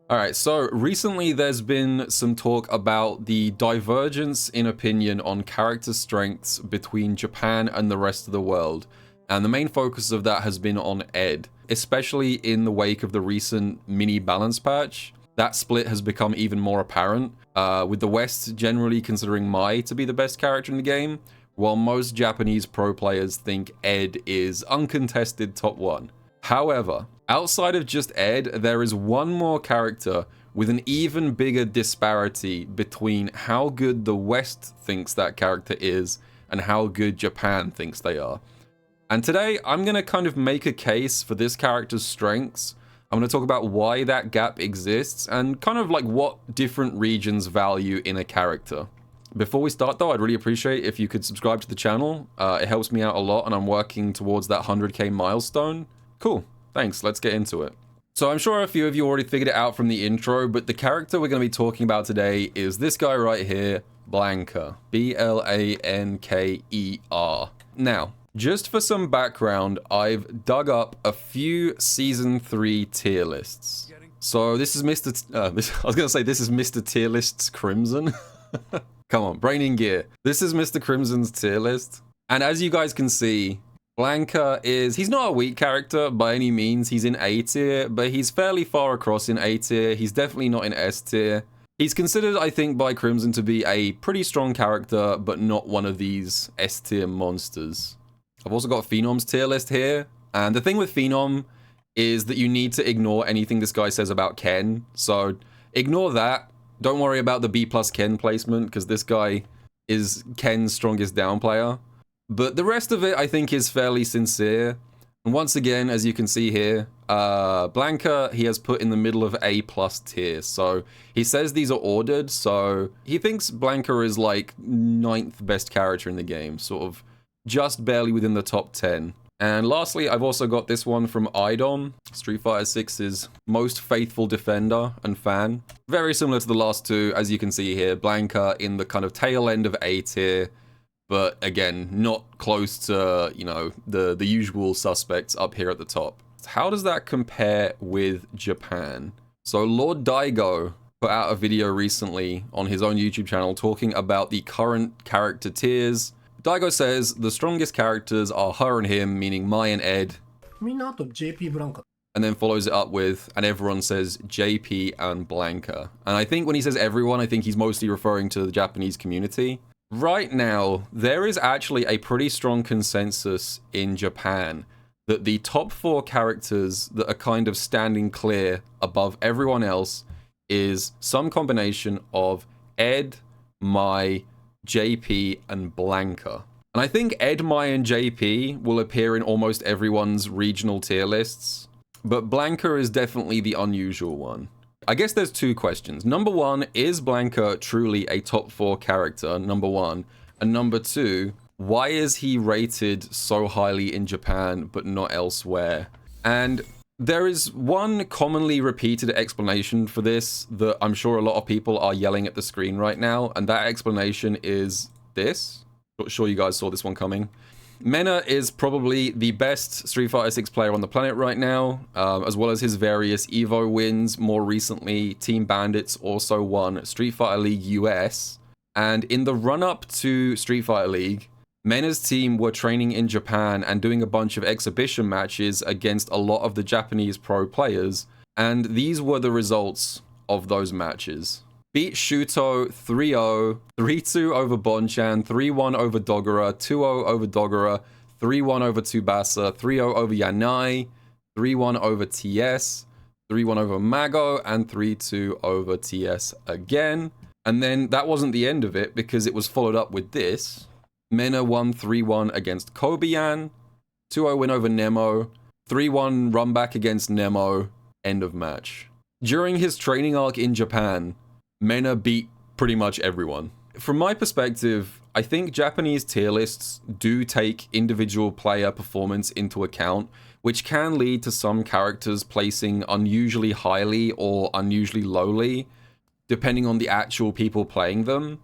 All right, so recently there's been some talk about the divergence in opinion on character strengths between Japan and the rest of the world. And the main focus of that has been on Ed, especially in the wake of the recent mini balance patch. That split has become even more apparent, with the West generally considering Mai to be the best character in the game, while most Japanese pro players think Ed is uncontested top 1. However, outside of just Ed, there is one more character with an even bigger disparity between how good the West thinks that character is and how good Japan thinks they are. And today, I'm going to kind of make a case for this character's strengths. I'm going to talk about why that gap exists and kind of like what different regions value in a character. Before we start though, I'd really appreciate if you could subscribe to the channel. It helps me out a lot and I'm working towards that 100k milestone. Cool, thanks, let's get into it. So I'm sure a few of you already figured it out from the intro, but the character we're going to be talking about today is this guy right here, Blanka. B-L-A-N-K-E-R. Now, just for some background, I've dug up a few Season 3 tier lists. So this is Mr. This is Mr. Tier List's Crimson. Come on, brain in gear. This is Mr. Crimson's tier list. And as you guys can see, Blanka he's not a weak character by any means. He's in A tier, but he's fairly far across in A tier. He's definitely not in S tier. He's considered, I think, by Crimson to be a pretty strong character, but not one of these S tier monsters. I've also got Phenom's tier list here. And the thing with Phenom is that you need to ignore anything this guy says about Ken. So ignore that. Don't worry about the B plus Ken placement, because this guy is Ken's strongest down player. But the rest of it, I think, is fairly sincere. And once again, as you can see here, Blanka, he has put in the middle of A plus tier. So he says these are ordered, so he thinks Blanka is like 9th best character in the game, sort of just barely within the top 10. And lastly, I've also got this one from Idom, Street Fighter 6's most faithful defender and fan. Very similar to the last two, as you can see here, Blanka in the kind of tail end of A tier, but again, not close to, you know, the usual suspects up here at the top. How does that compare with Japan? So Lord Daigo put out a video recently on his own YouTube channel talking about the current character tiers. Daigo says the strongest characters are her and him, meaning Mai and Ed. JP Blanka. And then follows it up with, and everyone says JP and Blanka. And I think when he says everyone, I think he's mostly referring to the Japanese community. Right now, there is actually a pretty strong consensus in Japan that the top 4 characters that are kind of standing clear above everyone else is some combination of Ed, Mai, JP, and Blanka. And I think Ed, Mai, and JP will appear in almost everyone's regional tier lists, but Blanka is definitely the unusual one. I guess there's 2 questions. Number 1, is Blanka truly a top 4 character? Number 1. And number 2, why is he rated so highly in Japan but not elsewhere? And there is one commonly repeated explanation for this that I'm sure a lot of people are yelling at the screen right now, and that explanation is this. Not sure you guys saw this one coming. Mena is probably the best Street Fighter 6 player on the planet right now, as well as his various EVO wins. More recently, Team Bandits also won Street Fighter League US, and in the run-up to Street Fighter League, Mena's team were training in Japan and doing a bunch of exhibition matches against a lot of the Japanese pro players, and these were the results of those matches. Beat Shuto 3-0, 3-2 over Bonchan, 3-1 over Dogura, 2-0 over Dogura, 3-1 over Tsubasa, 3-0 over Yanai, 3-1 over TS, 3-1 over Mago, and 3-2 over TS again. And then that wasn't the end of it, because it was followed up with this. Mena won 3-1 against Kobian, 2-0 win over Nemo, 3-1 run back against Nemo, end of match. During his training arc in Japan, Mena beat pretty much everyone. From my perspective, I think Japanese tier lists do take individual player performance into account, which can lead to some characters placing unusually highly or unusually lowly, depending on the actual people playing them,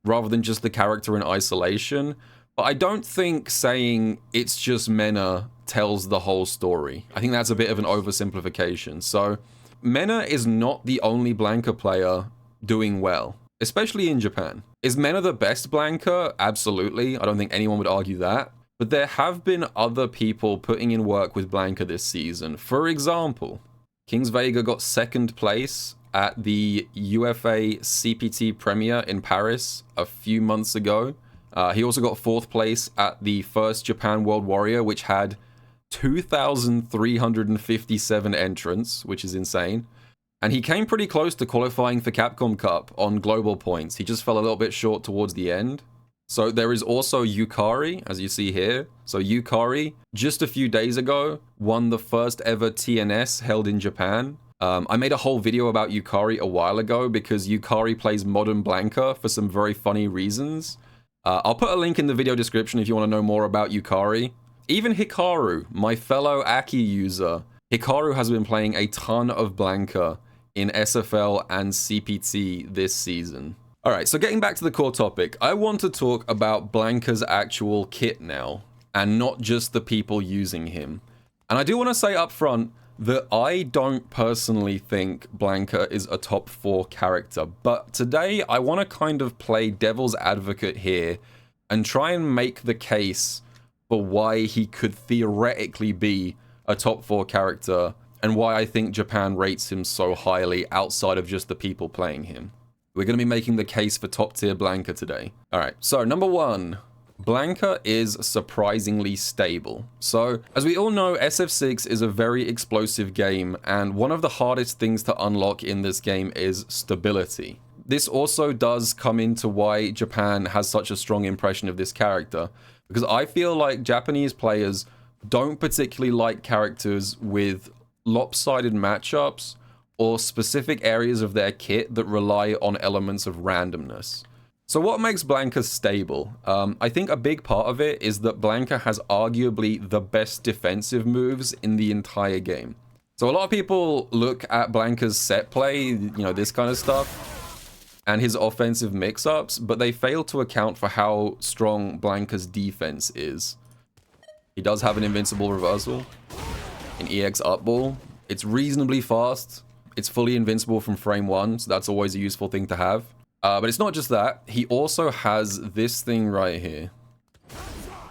rather than just the character in isolation. But I don't think saying it's just Mena tells the whole story. I think that's a bit of an oversimplification. So Mena is not the only Blanka player doing well, especially in Japan. Is Mena the best Blanka? Absolutely. I don't think anyone would argue that. But there have been other people putting in work with Blanka this season. For example, Kings Vega got 2nd place at the UFA CPT Premier in Paris a few months ago. He also got 4th place at the first Japan World Warrior, which had 2,357 entrants, which is insane. And he came pretty close to qualifying for Capcom Cup on global points. He just fell a little bit short towards the end. So there is also Yukari, as you see here. So Yukari, just a few days ago, won the first ever TNS held in Japan. I made a whole video about Yukari a while ago because Yukari plays modern Blanka for some very funny reasons. I'll put a link in the video description if you want to know more about Yukari. Even Hikaru, my fellow Aki user, Hikaru has been playing a ton of Blanka in SFL and CPT this season. Alright, so getting back to the core topic, I want to talk about Blanka's actual kit now, and not just the people using him. And I do want to say up front that I don't personally think Blanka is a top 4 character, but today I want to kind of play devil's advocate here and try and make the case for why he could theoretically be a top 4 character and why I think Japan rates him so highly outside of just the people playing him. We're going to be making the case for top tier Blanka today. Alright, so number 1. Blanka is surprisingly stable. So, as we all know, SF6 is a very explosive game, and one of the hardest things to unlock in this game is stability. This also does come into why Japan has such a strong impression of this character, because I feel like Japanese players don't particularly like characters with lopsided matchups or specific areas of their kit that rely on elements of randomness. So what makes Blanka stable? I think a big part of it is that Blanka has arguably the best defensive moves in the entire game. So a lot of people look at Blanka's set play, you know, this kind of stuff, and his offensive mix-ups, but they fail to account for how strong Blanka's defense is. He does have an invincible reversal, an EX up ball. It's reasonably fast. It's fully invincible from frame 1, so that's always a useful thing to have. But it's not just that. He also has this thing right here.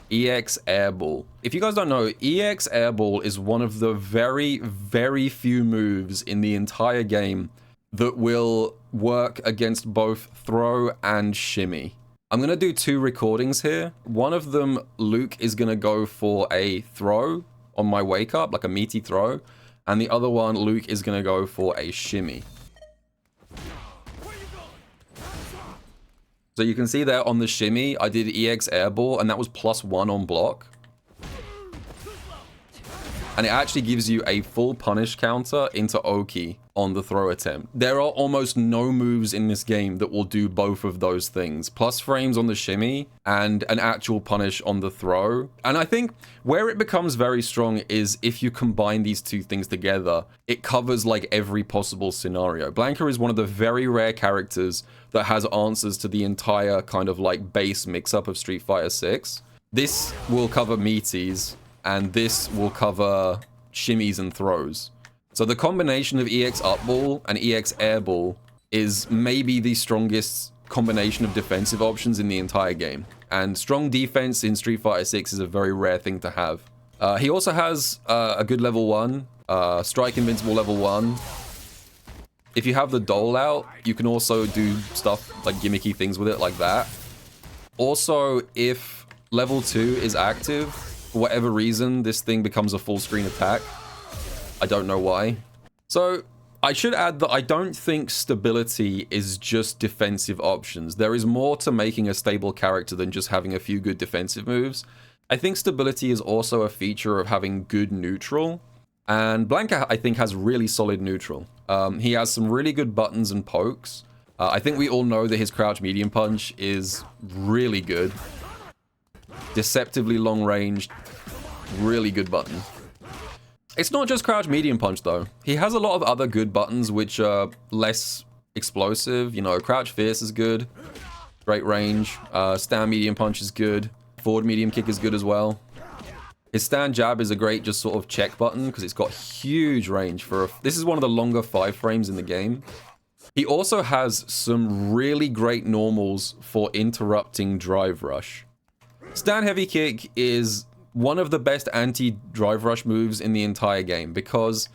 EX Airball. If you guys don't know, EX Airball is one of the very, very few moves in the entire game that will work against both throw and shimmy. I'm going to do 2 recordings here. One of them, Luke is going to go for a throw on my wake up, like a meaty throw. And the other one, Luke is going to go for a shimmy. So you can see there on the shimmy, I did EX Airball, and that was +1 on block. And it actually gives you a full punish counter into Oki on the throw attempt. There are almost no moves in this game that will do both of those things. Plus frames on the shimmy and an actual punish on the throw. And I think where it becomes very strong is if you combine these 2 things together, it covers like every possible scenario. Blanka is one of the very rare characters that has answers to the entire kind of like base mix-up of Street Fighter 6. This will cover meaties, and this will cover shimmies and throws. So the combination of EX Upball and EX Airball is maybe the strongest combination of defensive options in the entire game. And strong defense in Street Fighter 6 is a very rare thing to have. He also has a good level 1, strike invincible level 1. If you have the dole out, you can also do stuff like gimmicky things with it like that. Also, if level 2 is active, for whatever reason, this thing becomes a full screen attack. I don't know why. So, I should add that I don't think stability is just defensive options. There is more to making a stable character than just having a few good defensive moves. I think stability is also a feature of having good neutral. And Blanka, I think, has really solid neutral. He has some really good buttons and pokes. I think we all know that his crouch medium punch is really good. Deceptively long ranged, really good button. It's not just crouch medium punch though. He has a lot of other good buttons which are less explosive. You know, crouch fierce is good. Great range. Stand medium punch is good. Forward medium kick is good as well. His stand jab is a great just sort of check button because it's got huge range for this is one of the longer 5 frames in the game. He also has some really great normals for interrupting drive rush. Stand heavy kick is one of the best anti-drive rush moves in the entire game because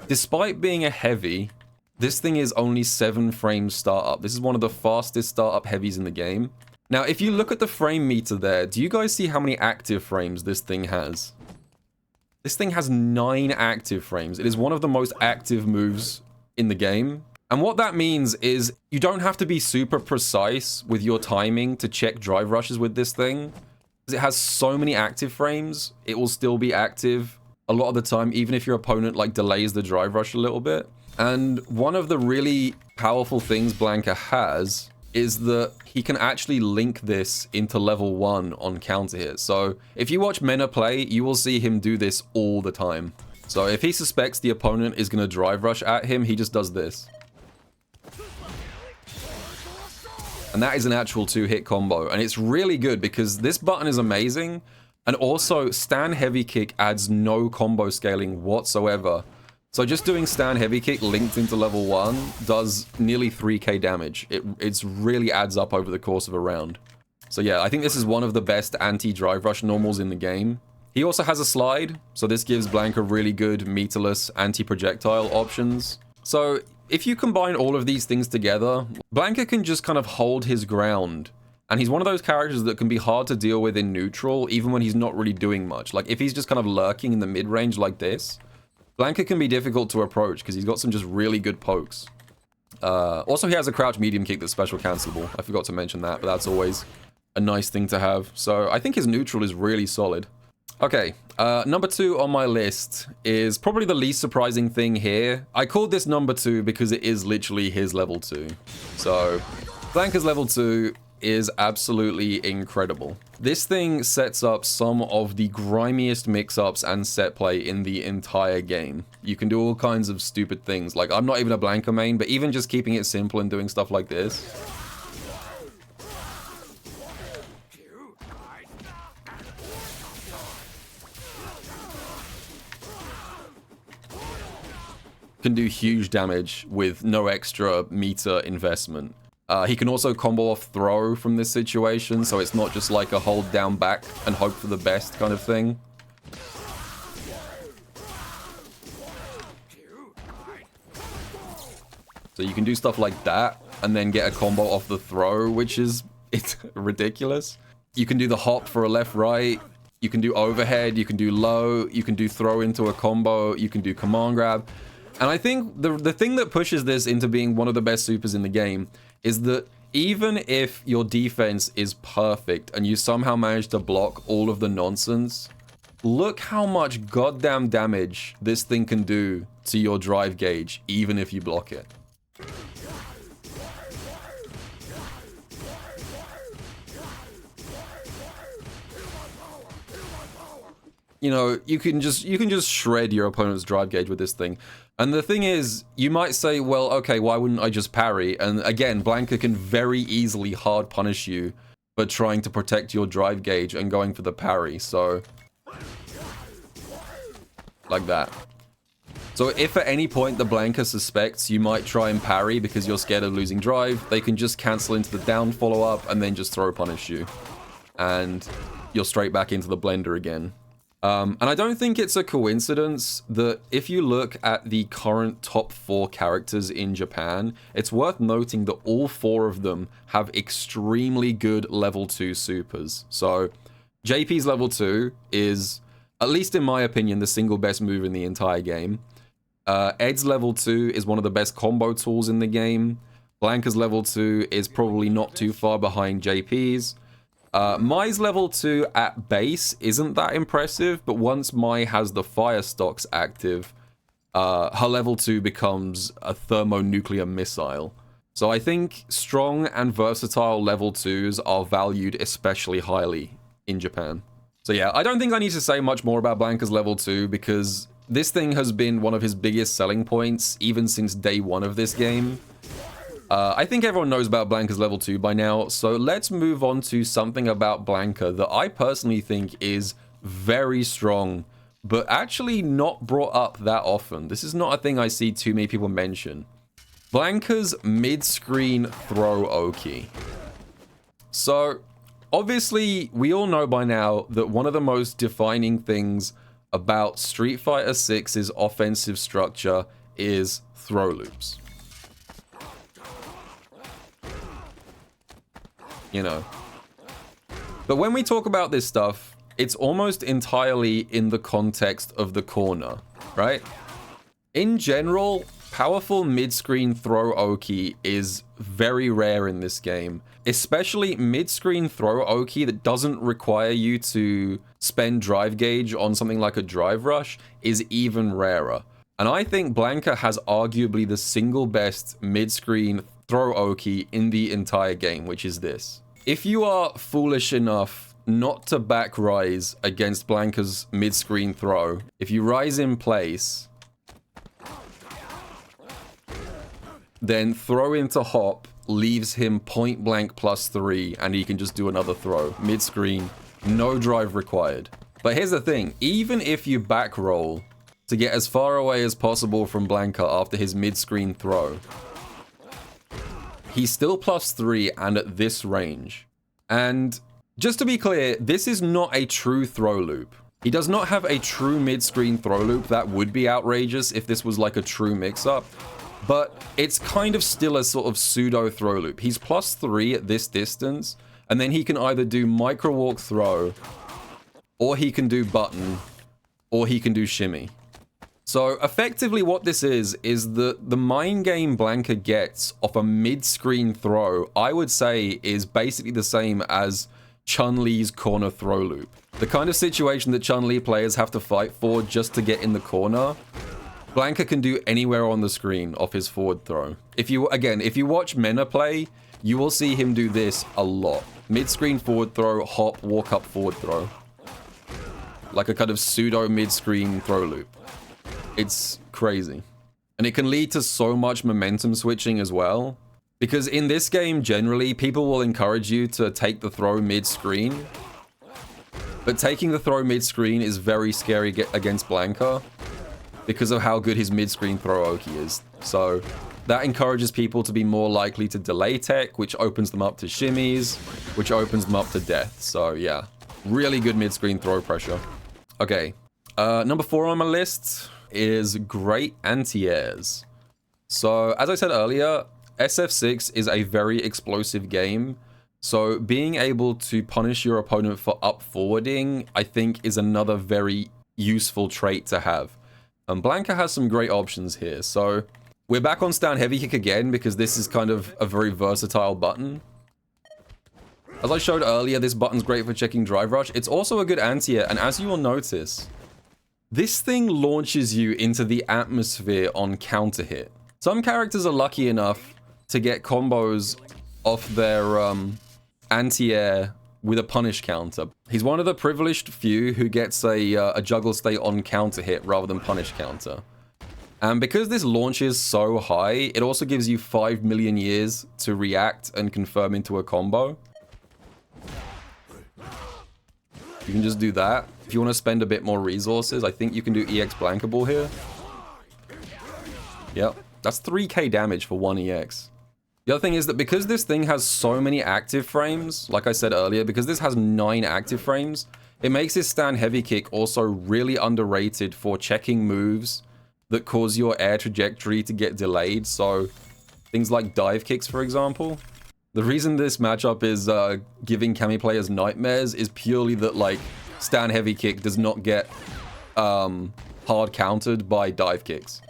despite being a heavy, this thing is only 7 frames startup. This is one of the fastest startup heavies in the game. Now, if you look at the frame meter there, do you guys see how many active frames this thing has? This thing has 9 active frames. It is one of the most active moves in the game. And what that means is you don't have to be super precise with your timing to check drive rushes with this thing. It has so many active frames, it will still be active a lot of the time, even if your opponent like delays the drive rush a little bit. And one of the really powerful things Blanka has is that he can actually link this into level 1 on counter hit. So if you watch Mena play, you will see him do this all the time. So if he suspects the opponent is going to drive rush at him, he just does this. And that is an actual 2-hit combo. And it's really good because this button is amazing. And also, stand heavy kick adds no combo scaling whatsoever. So just doing stand heavy kick linked into level 1 does nearly 3k damage. It's really adds up over the course of a round. So yeah, I think this is one of the best anti-drive rush normals in the game. He also has a slide, so this gives Blanka really good meterless anti-projectile options. So if you combine all of these things together, Blanka can just kind of hold his ground. And he's one of those characters that can be hard to deal with in neutral, even when he's not really doing much. Like if he's just kind of lurking in the mid-range like this, Blanka can be difficult to approach because he's got some just really good pokes. Also, he has a crouch medium kick that's special cancelable. I forgot to mention that, but that's always a nice thing to have. So I think his neutral is really solid. Okay, number 2 on my list is probably the least surprising thing here. I called this number 2 because it is literally his level 2. So Blanka's level 2 is absolutely incredible. This thing sets up some of the grimiest mix-ups and set play in the entire game. You can do all kinds of stupid things. Like, I'm not even a Blanka main, but even just keeping it simple and doing stuff like this. Can do huge damage with no extra meter investment. He can also combo off throw from this situation, so it's not just like a hold down back and hope for the best kind of thing. So you can do stuff like that and then get a combo off the throw, which is it's ridiculous. You can do the hop for a left right. You can do overhead. You can do low. You can do throw into a combo. You can do command grab. And I think the thing that pushes this into being one of the best supers in the game is that even if your defense is perfect and you somehow manage to block all of the nonsense, look how much goddamn damage this thing can do to your drive gauge, even if you block it. You know, you can just shred your opponent's drive gauge with this thing. And the thing is, you might say, well, okay, why wouldn't I just parry? And again, Blanka can very easily hard punish you for trying to protect your drive gauge and going for the parry, so like that. So if at any point the Blanka suspects you might try and parry because you're scared of losing drive, they can just cancel into the down follow-up and then just throw punish you. And you're straight back into the blender again. And I don't think it's a coincidence that if you look at the current top 4 characters in Japan, it's worth noting that all 4 of them have extremely good level 2 supers. So JP's level 2 is, at least in my opinion, the single best move in the entire game. Ed's level 2 is one of the best combo tools in the game. Blanka's level 2 is probably not too far behind JP's. Mai's level 2 at base isn't that impressive, but once Mai has the fire stocks active, her level 2 becomes a thermonuclear missile. So I think strong and versatile level 2s are valued especially highly in Japan. So yeah, I don't think I need to say much more about Blanka's level 2 because this thing has been one of his biggest selling points even since day 1 of this game. I think everyone knows about Blanka's level 2 by now, so let's move on to something about Blanka that I personally think is very strong, but actually not brought up that often. This is not a thing I see too many people mention. Blanka's mid-screen throw Oki. So, obviously, we all know by now that one of the most defining things about Street Fighter 6's offensive structure is throw loops. You know. But when we talk about this stuff, it's almost entirely in the context of the corner, right? In general, powerful mid-screen throw Oki is very rare in this game, especially mid-screen throw Oki that doesn't require you to spend drive gauge on something like a drive rush is even rarer. And I think Blanka has arguably the single best mid-screen throw Oki in the entire game, which is this. If you are foolish enough not to back rise against Blanka's mid-screen throw, if you rise in place, then throw into hop leaves him point blank +3 and he can just do another throw. Mid-screen, no drive required. But here's the thing, even if you back roll to get as far away as possible from Blanka after his mid-screen throw, he's still +3 and at this range. And just to be clear, this is not a true throw loop. He does not have a true mid-screen throw loop. That would be outrageous if this was like a true mix-up. But it's kind of still a sort of pseudo throw loop. He's +3 at this distance, and then he can either do micro walk throw, or he can do button, or he can do shimmy. So effectively what this is the mind game Blanka gets off a mid-screen throw, I would say is basically the same as Chun-Li's corner throw loop. The kind of situation that Chun-Li players have to fight for just to get in the corner, Blanka can do anywhere on the screen off his forward throw. If you watch Mena play, you will see him do this a lot. Mid-screen forward throw, hop, walk up forward throw. Like a kind of pseudo mid-screen throw loop. It's crazy. And it can lead to so much momentum switching as well. Because in this game, generally, people will encourage you to take the throw mid-screen. But taking the throw mid-screen is very scary against Blanka because of how good his mid-screen throw Oki is. So that encourages people to be more likely to delay tech, which opens them up to shimmies, which opens them up to death. So yeah, really good mid-screen throw pressure. Okay, number 4 on my list is great anti-airs. So as I said earlier, SF6 is a very explosive game. So being able to punish your opponent for up forwarding, I think is another very useful trait to have. And Blanka has some great options here. So we're back on stand heavy kick again because this is kind of a very versatile button. As I showed earlier, this button's great for checking drive rush. It's also a good anti-air, and as you will notice, this thing launches you into the atmosphere on counter hit. Some characters are lucky enough to get combos off their anti-air with a punish counter. He's one of the privileged few who gets a juggle state on counter hit rather than punish counter. And because this launches so high, it also gives you 5 million years to react and confirm into a combo. You can just do that. If you want to spend a bit more resources, I think you can do EX Blanka Ball here. Yep, that's 3k damage for 1 EX. The other thing is that because this thing has so many active frames, like I said earlier, because this has 9 active frames, it makes this stand heavy kick also really underrated for checking moves that cause your air trajectory to get delayed. So things like dive kicks, for example. The reason this matchup is giving Kami players nightmares is purely that like stand heavy kick does not get hard countered by dive kicks.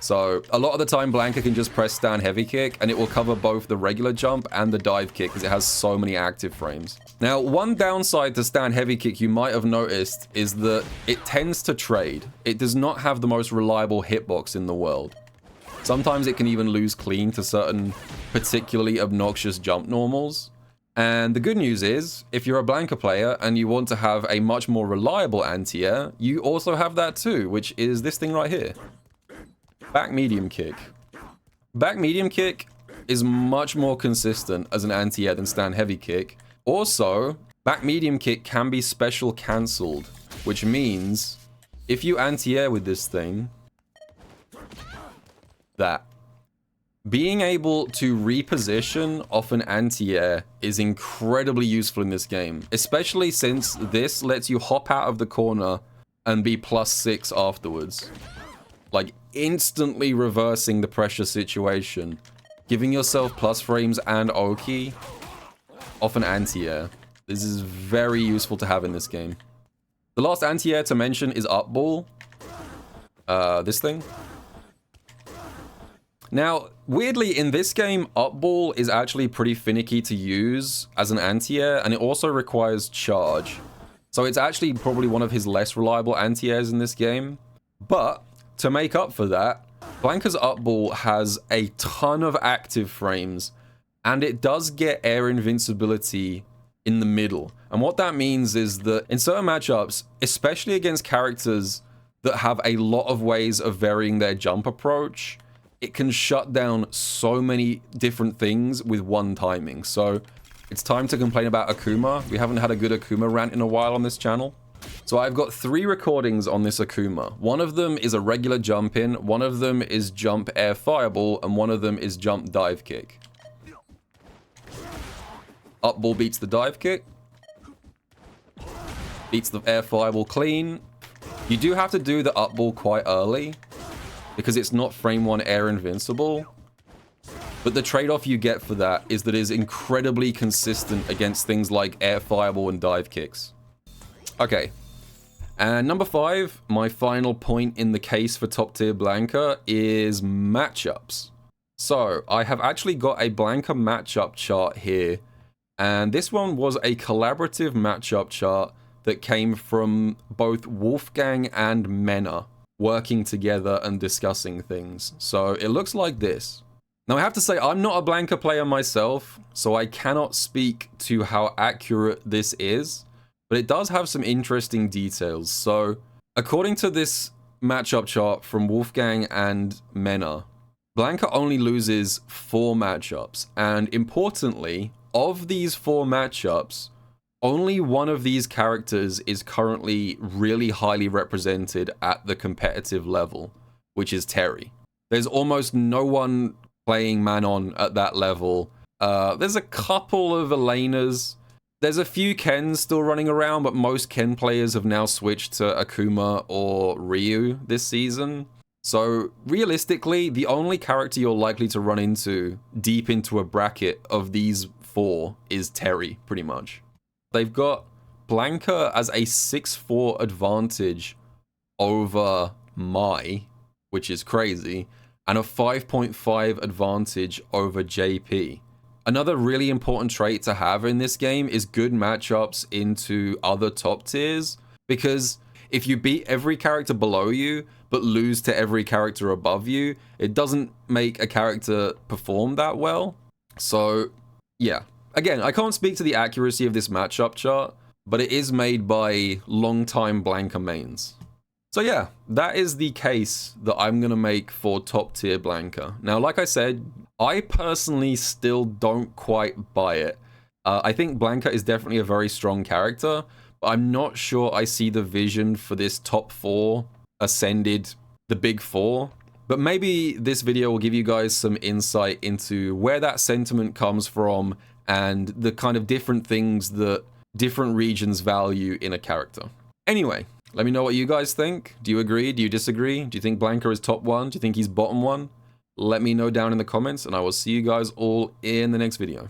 So a lot of the time Blanka can just press stand heavy kick and it will cover both the regular jump and the dive kick because it has so many active frames. Now, one downside to stand heavy kick you might have noticed is that it tends to trade. It does not have the most reliable hitbox in the world. Sometimes it can even lose clean to certain particularly obnoxious jump normals. And the good news is, if you're a Blanka player and you want to have a much more reliable anti-air, you also have that too, which is this thing right here. Back medium kick. Back medium kick is much more consistent as an anti-air than stand heavy kick. Also, Back medium kick can be special cancelled, which means if you anti-air with this thing, that being able to reposition off an anti-air is incredibly useful in this game, especially since this lets you hop out of the corner and be +6 afterwards. Like, instantly reversing the pressure situation, giving yourself plus frames and Oki off an anti-air. This is very useful to have in this game. The last anti-air to mention is up ball. This thing. Now, weirdly, in this game, up ball is actually pretty finicky to use as an anti-air, and it also requires charge. So it's actually probably one of his less reliable anti-airs in this game. But to make up for that, Blanka's up ball has a ton of active frames, and it does get air invincibility in the middle. And what that means is that in certain matchups, especially against characters that have a lot of ways of varying their jump approach, it can shut down so many different things with one timing. So it's time to complain about Akuma. We haven't had a good Akuma rant in a while on this channel. So I've got 3 recordings on this Akuma. One of them is a regular jump in, one of them is jump air fireball, and one of them is jump dive kick. Up ball beats the dive kick. Beats the air fireball clean. You do have to do the up ball quite early, because it's not frame 1 air invincible. But the trade-off you get for that is that it is incredibly consistent against things like air fireball and dive kicks. Okay. And number 5, my final point in the case for top tier Blanka is matchups. So I have actually got a Blanka matchup chart here. And this one was a collaborative matchup chart that came from both Wolfgang and Mena working together and discussing things. So it looks like this. Now I have to say, I'm not a Blanka player myself, so I cannot speak to how accurate this is, but it does have some interesting details. So according to this matchup chart from Wolfgang and Mena, Blanka only loses 4 matchups, and importantly, of these 4 matchups, only one of these characters is currently really highly represented at the competitive level, which is Terry. There's almost no one playing Manon at that level. There's a couple of Elenas. There's a few Kens still running around, but most Ken players have now switched to Akuma or Ryu this season. So realistically, the only character you're likely to run into deep into a bracket of these 4 is Terry, pretty much. They've got Blanka as a 6-4 advantage over Mai, which is crazy, and a 5.5 advantage over JP. Another really important trait to have in this game is good matchups into other top tiers, because if you beat every character below you, but lose to every character above you, it doesn't make a character perform that well. So, yeah. Again, I can't speak to the accuracy of this matchup chart, but it is made by long-time Blanka mains. So yeah, that is the case that I'm going to make for top tier Blanka. Now, like I said, I personally still don't quite buy it. I think Blanka is definitely a very strong character, but I'm not sure I see the vision for this top 4 ascended, the big 4. But maybe this video will give you guys some insight into where that sentiment comes from and the kind of different things that different regions value in a character. Anyway, let me know what you guys think. Do you agree? Do you disagree? Do you think Blanka is top 1? Do you think he's bottom 1? Let me know down in the comments, and I will see you guys all in the next video.